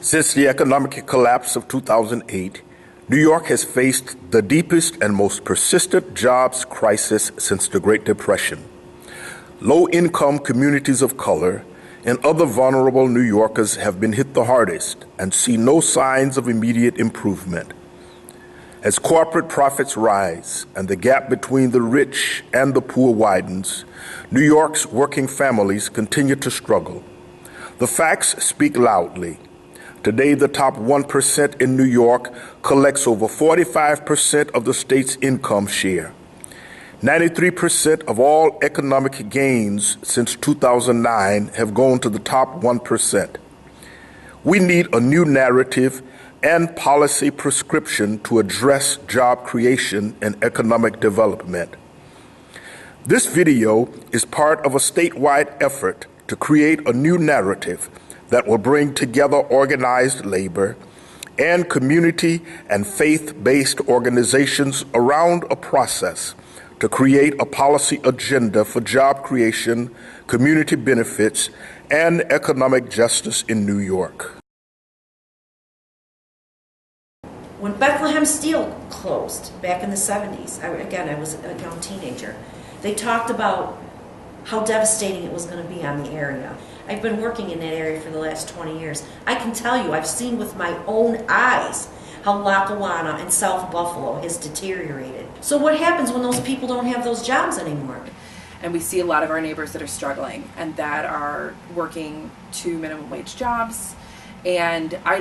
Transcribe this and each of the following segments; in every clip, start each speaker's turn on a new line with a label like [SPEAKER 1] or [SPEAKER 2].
[SPEAKER 1] Since the economic collapse of 2008, New York has faced the deepest and most persistent jobs crisis since the Great Depression. Low-income communities of color and other vulnerable New Yorkers have been hit the hardest and see no signs of immediate improvement. As corporate profits rise and the gap between the rich and the poor widens, New York's working families continue to struggle. The facts speak loudly. Today, the top 1% in New York collects over 45% of the state's income share. 93% of all economic gains since 2009 have gone to the top 1%. We need a new narrative and policy prescription to address job creation and economic development. This video is part of a statewide effort to create a new narrative that will bring together organized labor and community and faith-based organizations around a process to create a policy agenda for job creation, community benefits, and economic justice in New York.
[SPEAKER 2] When Bethlehem Steel closed back in the 70s, I was a young teenager, they talked about how devastating it was going to be on the area. I've been working in that area for the last 20 years. I can tell you, I've seen with my own eyes how Lackawanna and South Buffalo has deteriorated. So what happens when those people don't have those jobs anymore?
[SPEAKER 3] And we see a lot of our neighbors that are struggling and that are working 2 minimum wage jobs. And I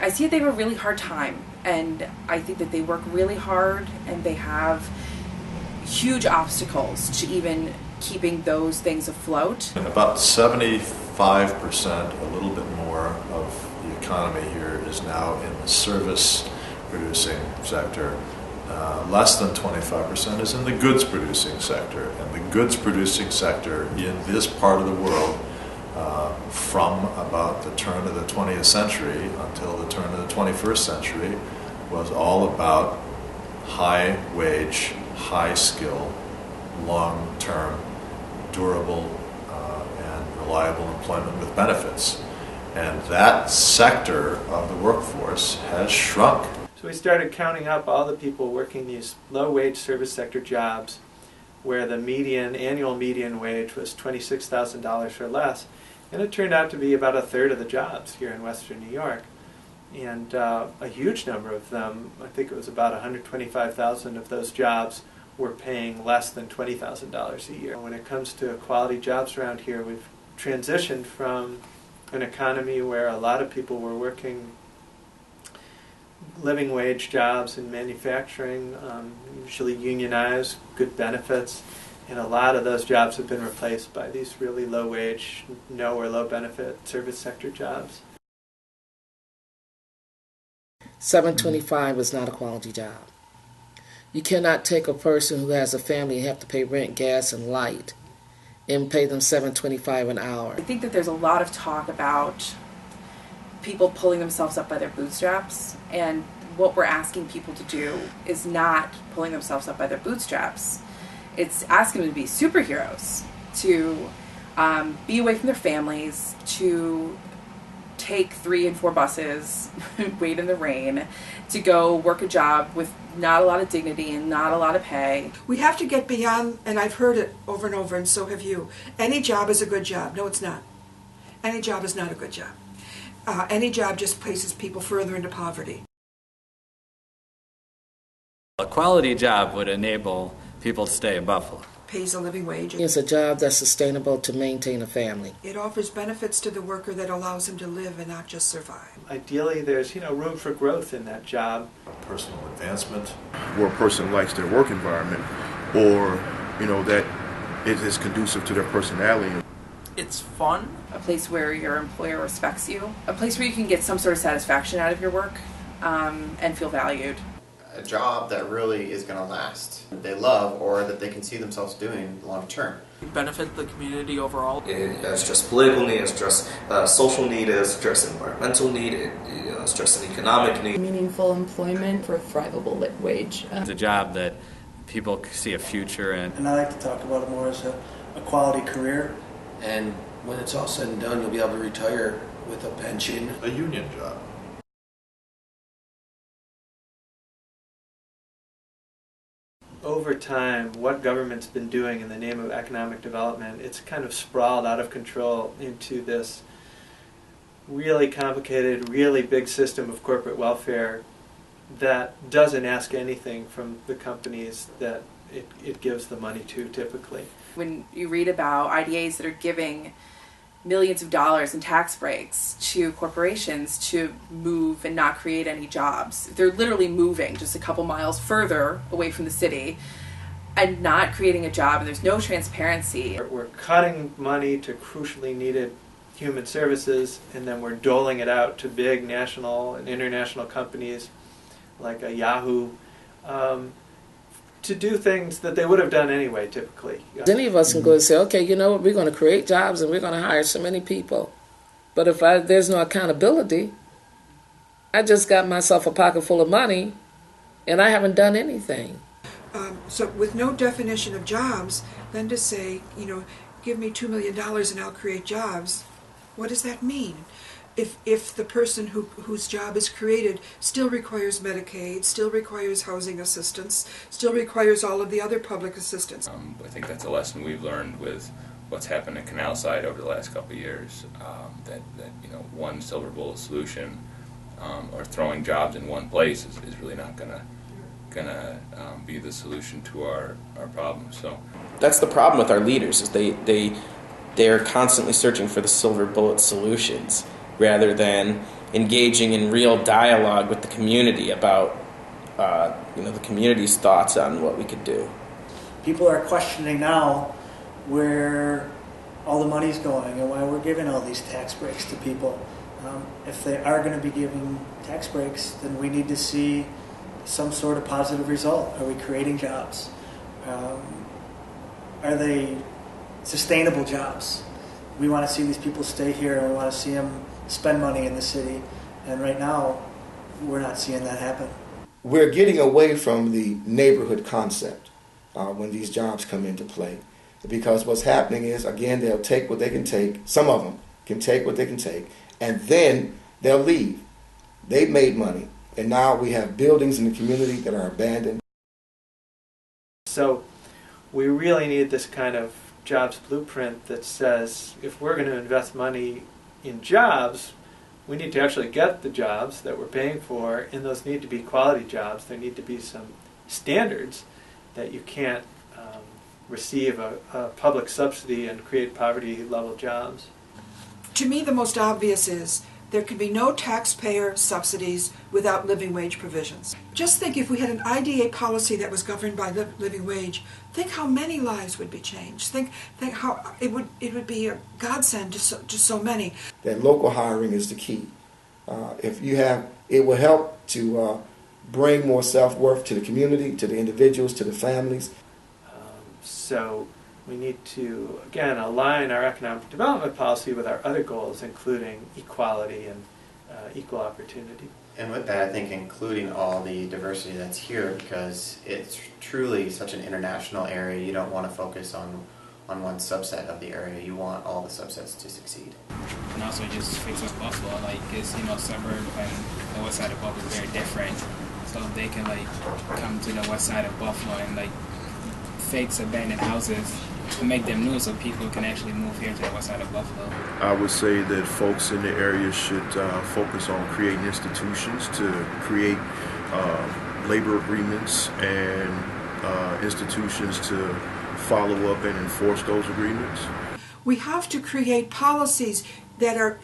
[SPEAKER 3] see that they have a really hard time. And I think that they work really hard and they have huge obstacles to even keeping those things afloat.
[SPEAKER 4] About 75%, a little bit more, of the economy here is now in the service producing sector. Less than 25% is in the goods producing sector. And the goods producing sector in this part of the world from about the turn of the 20th century until the turn of the 21st century was all about high wage, high skill, long-term, durable and reliable employment with benefits. And that sector of the workforce has shrunk.
[SPEAKER 5] So we started counting up all the people working these low-wage service sector jobs where the annual median wage was $26,000 or less. And it turned out to be about a third of the jobs here in Western New York. And a huge number of them, I think it was about 125,000 of those jobs, were paying less than $20,000 a year. When it comes to quality jobs around here, we've transitioned from an economy where a lot of people were working living wage jobs in manufacturing, usually unionized, good benefits, and a lot of those jobs have been replaced by these really low wage, no or low benefit service sector jobs.
[SPEAKER 6] 725 is not a quality job. You cannot take a person who has a family and have to pay rent, gas, and light and pay them $7.25 an hour.
[SPEAKER 3] I think that there's a lot of talk about people pulling themselves up by their bootstraps, and what we're asking people to do is not pulling themselves up by their bootstraps. It's asking them to be superheroes, to be away from their families, to take 3 and 4 buses, wait in the rain, to go work a job with not a lot of dignity and not a lot of pay.
[SPEAKER 7] We have to get beyond, and I've heard it over and over, and so have you. Any job is a good job. No, it's not. Any job is not a good job. Any job just places people further into poverty.
[SPEAKER 8] A quality job would enable people to stay in Buffalo.
[SPEAKER 7] Pays a living wage.
[SPEAKER 6] It's a job that's sustainable to maintain a family.
[SPEAKER 7] It offers benefits to the worker that allows him to live and not just survive.
[SPEAKER 5] Ideally, there's room for growth in that job.
[SPEAKER 4] Personal advancement.
[SPEAKER 1] Where a person likes their work environment, or that it is conducive to their personality.
[SPEAKER 9] It's fun.
[SPEAKER 3] A place where your employer respects you. A place where you can get some sort of satisfaction out of your work and feel valued.
[SPEAKER 10] A job that really is going to last, that they love, or that they can see themselves doing long term.
[SPEAKER 9] Benefit the community overall.
[SPEAKER 11] It's just political need, it's just social need, it's just environmental need, it's just an economic need.
[SPEAKER 12] Meaningful employment for a thrivable wage.
[SPEAKER 8] It's a job that people see a future in.
[SPEAKER 13] And I like to talk about it more as a quality career.
[SPEAKER 14] And when it's all said and done, you'll be able to retire
[SPEAKER 13] with a pension.
[SPEAKER 4] A union job.
[SPEAKER 5] Over time, what government's been doing in the name of economic development, it's kind of sprawled out of control into this really complicated, really big system of corporate welfare that doesn't ask anything from the companies that it gives the money to typically.
[SPEAKER 3] When you read about IDAs that are giving millions of dollars in tax breaks to corporations to move and not create any jobs, they're literally moving just a couple miles further away from the city and not creating a job, and there's no transparency.
[SPEAKER 5] We're cutting money to crucially needed human services, and then we're doling it out to big national and international companies like a Yahoo to do things that they would have done anyway, typically.
[SPEAKER 6] Any of us can go and say, okay, you know what, we're going to create jobs and we're going to hire so many people. But if there's no accountability, I just got myself a pocket full of money and I haven't done anything.
[SPEAKER 7] So with no definition of jobs, then to say, give me $2 million and I'll create jobs, what does that mean? If the person whose job is created still requires Medicaid, still requires housing assistance, still requires all of the other public assistance.
[SPEAKER 14] I think that's a lesson we've learned with what's happened in Canal Side over the last couple of years. That one silver bullet solution or throwing jobs in one place is really not gonna be the solution to our problems. So
[SPEAKER 15] that's the problem with our leaders, is they're constantly searching for the silver bullet solutions, rather than engaging in real dialogue with the community about the community's thoughts on what we could do.
[SPEAKER 16] People are questioning now where all the money's going and why we're giving all these tax breaks to people. If they are going to be giving tax breaks, then we need to see some sort of positive result. Are we creating jobs? Are they sustainable jobs? We want to see these people stay here, and we want to see them spend money in the city, and right now we're not seeing that happen.
[SPEAKER 17] We're getting away from the neighborhood concept when these jobs come into play, because what's happening is, again, they'll take what they can take. Some of them can take what they can take, and then they'll leave. They've made money, and now we have buildings in the community that are abandoned.
[SPEAKER 5] So we really need this kind of jobs blueprint that says if we're going to invest money in jobs, we need to actually get the jobs that we're paying for, and those need to be quality jobs. There need to be some standards that you can't receive a public subsidy and create poverty-level jobs.
[SPEAKER 7] To me, the most obvious is there can be no taxpayer subsidies without living wage provisions. Just think, if we had an IDA policy that was governed by living wage, think how many lives would be changed. Think how it would be a godsend to so many.
[SPEAKER 17] That local hiring is the key. It will help to bring more self-worth to the community, to the individuals, to the families.
[SPEAKER 5] So we need to, again, align our economic development policy with our other goals, including equality and equal opportunity.
[SPEAKER 10] And with that, I think including all the diversity that's here, because it's truly such an international area, you don't want to focus on one subset of the area. You want all the subsets to succeed.
[SPEAKER 18] And also just fix up Buffalo, it's, suburb and the west side of Buffalo is very different. So they can, come to the west side of Buffalo and, fix abandoned houses to make them new so people can actually move here to the west side of Buffalo.
[SPEAKER 1] I would say that folks in the area should focus on creating institutions to create labor agreements and institutions to follow up and enforce those agreements.
[SPEAKER 7] We have to create policies that are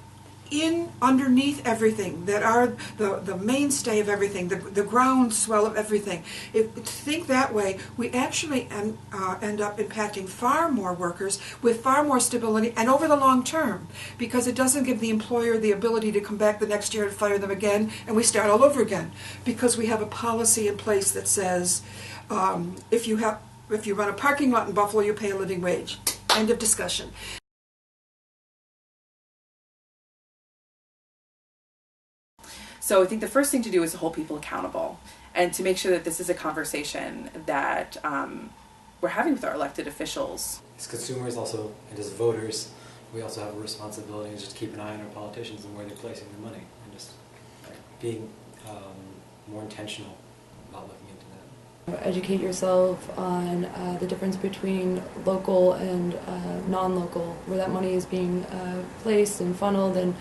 [SPEAKER 7] underneath everything, that are the mainstay of everything, the groundswell of everything. Think that way, we actually end up impacting far more workers with far more stability and over the long term, because it doesn't give the employer the ability to come back the next year and fire them again and we start all over again, because we have a policy in place that says if you run a parking lot in Buffalo, you pay a living wage. End of discussion.
[SPEAKER 3] So I think the first thing to do is to hold people accountable and to make sure that this is a conversation that we're having with our elected officials.
[SPEAKER 19] As consumers also, and as voters,
[SPEAKER 13] we also have a responsibility to just keep an eye on our politicians and where they're placing their money, and just being more intentional about looking into that.
[SPEAKER 12] Educate yourself on the difference between local and non-local, where that money is being placed and funneled, and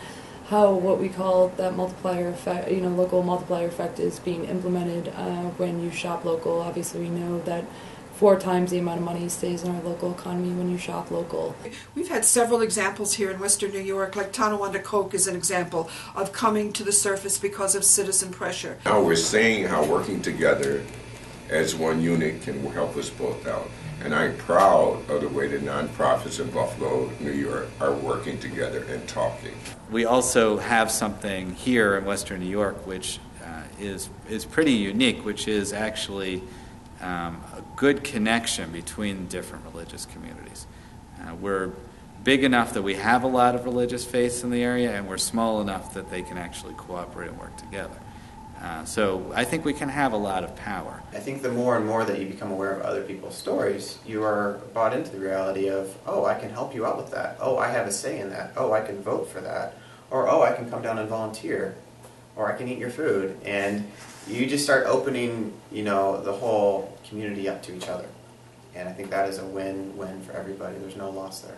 [SPEAKER 12] how what we call that multiplier effect, local multiplier effect is being implemented when you shop local. Obviously, we know that 4 times the amount of money stays in our local economy when you shop local.
[SPEAKER 7] We've had several examples here in Western New York, like Tonawanda Coke is an example of coming to the surface because of citizen pressure.
[SPEAKER 19] Now we're seeing how working together as one unit can help us both out. And I'm proud of the way the nonprofits in Buffalo, New York are working together and talking.
[SPEAKER 8] We also have something here in Western New York which is pretty unique, which is actually a good connection between different religious communities. We're big enough that we have a lot of religious faiths in the area, and we're small enough that they can actually cooperate and work together. So I think we can have a lot of power.
[SPEAKER 10] I think the more and more that you become aware of other people's stories, you are bought into the reality of, oh, I can help you out with that. Oh, I have a say in that. Oh, I can vote for that. Or, oh, I can come down and volunteer. Or I can eat your food. And you just start opening, the whole community up to each other. And I think that is a win-win for everybody. There's no loss there.